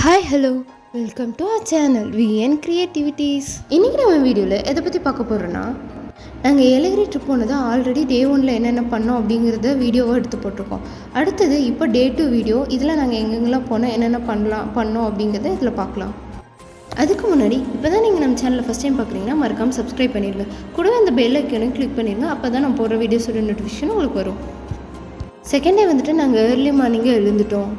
Hi hello welcome to our channel VN creativities. இன்றைக்கி நம்ம வீடியோவில் எதை பற்றி பார்க்க போகிறோன்னா, நாங்கள் ஏலகிரி ட்ரிப் போனது ஆல்ரெடி டே 1 என்னென்ன பண்ணோம் அப்படிங்கிறத வீடியோவாக எடுத்து போட்டிருக்கோம். அடுத்தது இப்போ டே 2 வீடியோ, இதில் நாங்கள் எங்கெங்கெல்லாம் போனோம், என்னென்ன பண்ணோம் அப்படிங்கிறத இதில் பார்க்கலாம். அதுக்கு முன்னாடி இப்போ தான் நீங்கள் நம்ம சேனலில் ஃபஸ்ட் டைம் பார்க்குறீங்கன்னா மறக்காமல் சப்ஸ்கிரைப் பண்ணிடுங்க. கூடவே அந்த பெல் ஐக்கனையும் கிளிக் பண்ணிடுங்க. அப்போ தான் நான் போடுற வீடியோஸோட நோட்டிஃபிகேஷன் உங்களுக்கு வரும். செகண்ட் டே வந்துட்டு நாங்கள் ஏர்லி மார்னிங்கே எழுந்துட்டோம்.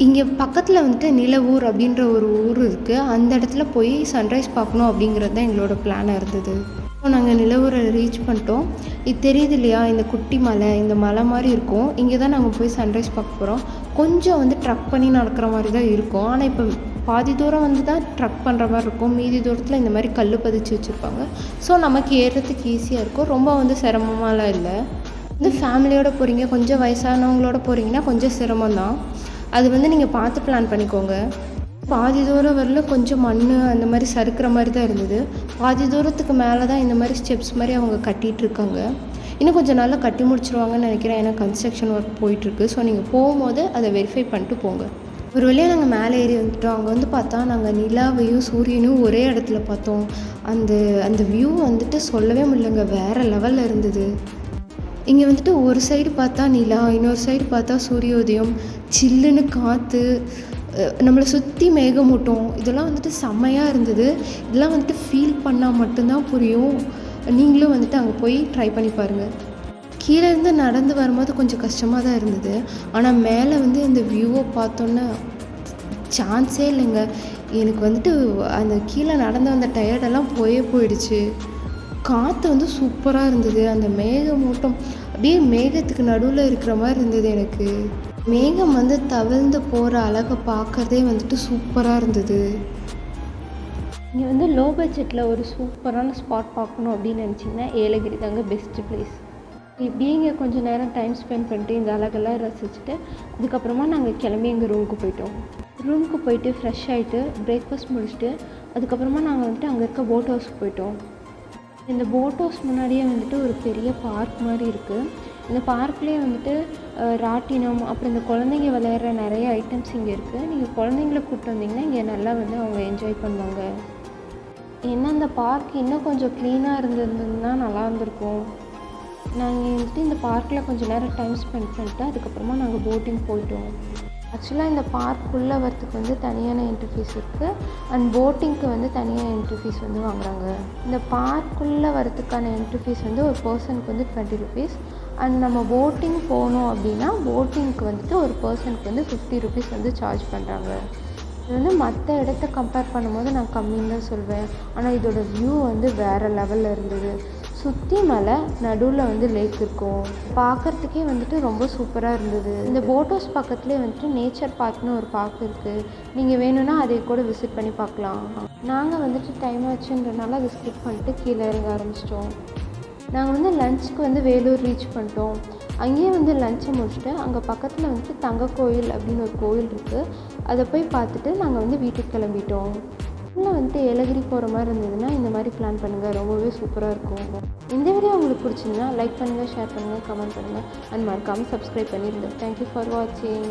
இங்கே பக்கத்தில் வந்துட்டு நிலவூர் அப்படின்ற ஒரு ஊர் இருக்குது. அந்த இடத்துல போய் சன்ரைஸ் பார்க்கணும் அப்படிங்கிறது தான் எங்களோட பிளானாக இருந்தது. ஸோ நாங்கள் நிலவூரை ரீச் பண்ணிட்டோம். இது தெரியுது இல்லையா, இந்த குட்டி மலை, இந்த மலை மாதிரி இருக்கும். இங்கே தான் நாங்கள் போய் சன்ரைஸ் பார்க்க போகிறோம். கொஞ்சம் வந்து ட்ரக் பண்ணி நடக்கிற மாதிரி தான் இருக்கும். ஆனால் இப்போ பாதி தூரம் வந்து தான் ட்ரக் பண்ணுற மாதிரி இருக்கும். மீதி தூரத்தில் இந்த மாதிரி கல் பதிச்சு வச்சுருப்பாங்க. ஸோ நமக்கு ஏறுறதுக்கு ஈஸியாக இருக்கும். ரொம்ப வந்து சிரமமாலாம் இல்லை. வந்து ஃபேமிலியோடு போகிறீங்க, கொஞ்சம் வயசானவங்களோட போகிறீங்கன்னா கொஞ்சம் சிரமம்தான். அது வந்து நீங்கள் பார்த்து பிளான் பண்ணிக்கோங்க. பாதி தூரம் வரல கொஞ்சம் மண் அந்த மாதிரி சறுக்கிற மாதிரி தான் இருந்தது. பாதி தூரத்துக்கு மேலே தான் இந்த மாதிரி ஸ்டெப்ஸ் மாதிரி அவங்க கட்டிகிட்ருக்காங்க. இன்னும் கொஞ்சம் நாளில் கட்டி முடிச்சிருவாங்கன்னு நினைக்கிறேன். ஏன்னா கன்ஸ்ட்ரக்ஷன் ஒர்க் போயிட்டுருக்கு. ஸோ நீங்கள் போகும்போது அதை வெரிஃபை பண்ணிட்டு போங்க. ஒரு வழியாக நாங்கள் மேலே ஏறி வந்துட்டோம். அங்கே வந்து பார்த்தா நாங்கள் நிலாவையும் சூரியனும் ஒரே இடத்துல பார்த்தோம். அந்த வியூ வந்துட்டு சொல்லவே முடியலங்க, வேறு லெவலில் இருந்தது. இங்கே வந்துட்டு ஒரு சைடு பார்த்தா நிலா, இன்னொரு சைடு பார்த்தா சூரியோதயம், சில்லுன்னு காற்று, நம்மளை சுற்றி மேகமூட்டம், இதெல்லாம் வந்துட்டு செம்மையாக இருந்தது. இதெல்லாம் வந்துட்டு ஃபீல் பண்ணால் மட்டும்தான் புரியும். நீங்களும் வந்துட்டு அங்கே போய் ட்ரை பண்ணி பாருங்கள். கீழே இருந்து நடந்து வரும்போது கொஞ்சம் கஷ்டமாக தான் இருந்தது. ஆனால் மேலே வந்து இந்த வியூவை பார்த்தோன்னே சான்ஸே இல்லைங்க. எனக்கு வந்துட்டு அந்த கீழே நடந்து வந்த டயர்டெல்லாம் போயிடுச்சு. காற்று வந்து சூப்பராக இருந்தது. அந்த மேகமூட்டம் அப்படியே மேகத்துக்கு நடுவில் இருக்கிற மாதிரி இருந்தது. எனக்கு மேகம் வந்து தவிழ்ந்து போகிற அழகை பார்க்குறதே வந்துட்டு சூப்பராக இருந்தது. இங்கே வந்து லோ பட்ஜெட்டில் ஒரு சூப்பரான ஸ்பாட் பார்க்கணும் அப்படின்னு நினச்சிங்கன்னா ஏலகிரி தாங்க பெஸ்ட்டு பிளேஸ். இப்படியே இங்கே கொஞ்சம் நேரம் டைம் ஸ்பெண்ட் பண்ணிட்டு இந்த அழகெல்லாம் ரசிச்சுட்டு அதுக்கப்புறமா நாங்கள் கிளம்பி எங்கள் ரூமுக்கு போயிட்டு ஃப்ரெஷ் ஆகிட்டு பிரேக்ஃபாஸ்ட் முடிச்சுட்டு அதுக்கப்புறமா நாங்கள் வந்துட்டு அங்கே இருக்க போட் ஹவுஸ்க்கு போயிட்டோம். இந்த போட் ஹவுஸ் முன்னாடியே வந்துட்டு ஒரு பெரிய பார்க் மாதிரி இருக்குது. இந்த பார்க்லேயே வந்துட்டு ராட்டினம், அப்புறம் இந்த குழந்தைங்க விளையாடுற நிறைய ஐட்டம்ஸ் இங்கே இருக்குது. நீங்கள் குழந்தைங்கள கூப்பிட்டு வந்தீங்கன்னா இங்கே நல்லா வந்து அவங்க என்ஜாய் பண்ணுவாங்க. ஏன்னா அந்த பார்க் இன்னும் கொஞ்சம் க்ளீனாக இருந்திருந்ததுன்னா நல்லா இருந்திருக்கும். நாங்கள் வந்துட்டு இந்த பார்க்கில் கொஞ்சம் நேரம் டைம் ஸ்பெண்ட் பண்ணிட்டு அதுக்கப்புறமா நாங்கள் போட்டிங் போயிட்டோம். ஆக்சுவலாக இந்த பார்க்குள்ளே வரத்துக்கு வந்து தனியான என்ட்ரி ஃபீஸ் இருக்குது. அண்ட் போட்டிங்க்கு வந்து தனியாக என்ட்ரி ஃபீஸ் வந்து வாங்குறாங்க. இந்த பார்க்குள்ளே வரத்துக்கான என்ட்ரி ஃபீஸ் வந்து ஒரு பர்சனுக்கு வந்து 20 ருபீஸ். அண்ட் நம்ம போட்டிங் போனோம் அப்படின்னா போட்டிங்க்கு வந்துட்டு ஒரு பர்சனுக்கு வந்து 50 ருபீஸ் வந்து சார்ஜ் பண்ணுறாங்க. இது வந்து மற்ற இடத்த கம்பேர் பண்ணும்போது நான் கம்மின்னு தான் சொல்வேன். ஆனால் இதோட வியூ வந்து வேறு லெவலில் இருந்தது. சுற்றி மலை, நடுவில் வந்து லேக் இருக்கும். பார்க்குறதுக்கே வந்துட்டு ரொம்ப சூப்பராக இருந்தது. இந்த போட் ஹவுஸ் பக்கத்துலேயே வந்துட்டு நேச்சர் பார்க்னு ஒரு பார்க் இருக்குது. நீங்கள் வேணும்னா அதை கூட விசிட் பண்ணி பார்க்கலாம். நாங்கள் வந்துட்டு டைம் ஆச்சுன்றனால அதை ஸ்கிப் பண்ணிட்டு கீழே இறங்க ஆரம்பிச்சிட்டோம். நாங்கள் வந்து லஞ்சுக்கு வந்து வேலூர் ரீச் பண்ணிட்டோம். அங்கேயே வந்து லஞ்சை முடிச்சுட்டு அங்கே பக்கத்தில் வந்துட்டு தங்க கோயில் அப்படின்னு ஒரு கோயில் இருக்குது. அதை போய் பார்த்துட்டு நாங்கள் வந்து வீட்டுக்கு கிளம்பிட்டோம். இல்லை வந்துட்டு ஏலகிரி போகிற மாதிரி இருந்ததுன்னா இந்த மாதிரி பிளான் பண்ணுங்கள், ரொம்பவே சூப்பராக இருக்கும். இந்த வீடியோ உங்களுக்கு பிடிச்சிருந்தா லைக் பண்ணுங்கள், ஷேர் பண்ணுங்கள், கமெண்ட் பண்ணுங்கள் அண்ட் மறக்காமல் சப்ஸ்கிரைப் பண்ணிடுங்க. தேங்க்யூ ஃபார் வாட்சிங்.